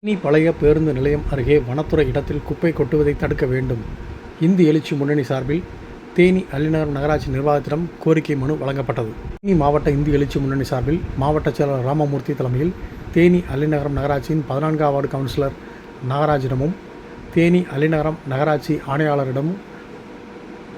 தேனி பழைய பேருந்து நிலையம் அருகே வனத்துறை இடத்தில் குப்பை கொட்டுவதை தடுக்க வேண்டும். இந்து எழுச்சி முன்னணி சார்பில் தேனி அள்ளிநகரம் நகராட்சி நிர்வாகத்திடம் கோரிக்கை மனு வழங்கப்பட்டது. தேனி மாவட்ட இந்து எழுச்சி முன்னணி சார்பில் மாவட்ட செயலாளர் ராமமூர்த்தி தலைமையில் தேனி அள்ளிநகரம் நகராட்சியின் 14வது வார்டு கவுன்சிலர் நாகராஜிடமும் தேனி அள்ளிநகரம் நகராட்சி ஆணையாளரிடமும்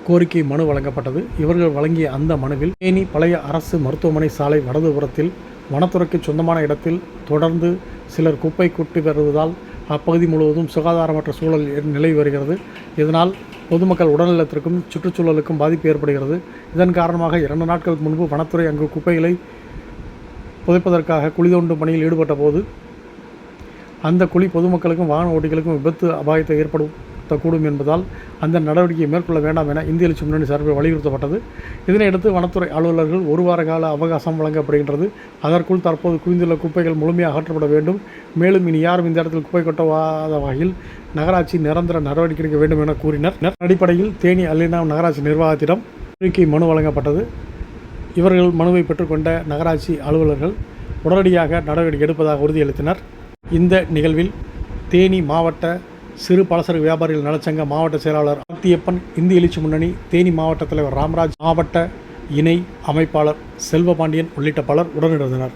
கோரிக்கை மனு வழங்கப்பட்டது. இவர்கள் வழங்கிய அந்த மனுவில் தேனி பழைய அரசு மருத்துவமனை சாலை வடதுபுறத்தில் வனத்துறைக்கு சொந்தமான இடத்தில் தொடர்ந்து சிலர் குப்பை கொட்டி வருவதால் அப்பகுதி முழுவதும் சுகாதாரமற்ற சூழல் நிலவி வருகிறது. இதனால் பொதுமக்கள் உடல்நலத்திற்கும் சுற்றுச்சூழலுக்கும் பாதிப்பு ஏற்படுகிறது. இதன் காரணமாக 2 நாட்களுக்கு முன்பு வனத்துறை அங்கு குப்பைகளை புதைப்பதற்காக குழி தோண்டும் பணியில் ஈடுபட்ட போது அந்த குழி பொதுமக்களுக்கும் வாகன ஓட்டிகளுக்கும் விபத்து அபாயத்தை ஏற்படுத்தக்கூடும் என்பதால் அந்த நடவடிக்கையை மேற்கொள்ள வேண்டாம் என இந்திய எழுச்சி முன்னணி சார்பில் வலியுறுத்தப்பட்டது. இதனையடுத்து வனத்துறை அலுவலர்கள் 1 வார கால அவகாசம் வழங்கப்படுகின்றது. அதற்குள் தற்போது குவிந்துள்ள குப்பைகள் முழுமையாக அகற்றப்பட வேண்டும். மேலும் இனி யாரும் இந்த இடத்தில் குப்பை கொட்டாத வகையில் நகராட்சி நிரந்தர நடவடிக்கை எடுக்க வேண்டும் என கூறினர். அடிப்படையில் தேனி அள்ளிநகரம் நகராட்சி நிர்வாகத்திடம் கோரிக்கை மனு வழங்கப்பட்டது. இவர்கள் மனுவை பெற்றுக்கொண்ட நகராட்சி அலுவலர்கள் உடனடியாக நடவடிக்கை எடுப்பதாக உறுதியளித்தனர். இந்த நிகழ்வில் தேனி மாவட்ட சிறு பலசர வியாபாரிகள் நலச்சங்க மாவட்ட செயலாளர் ஆத்தியப்பன், இந்து எழுச்சி முன்னணி தேனி மாவட்ட தலைவர் ராமராஜ், மாவட்ட இணை அமைப்பாளர் செல்வபாண்டியன் உள்ளிட்ட பலர் உடனிருந்தனர்.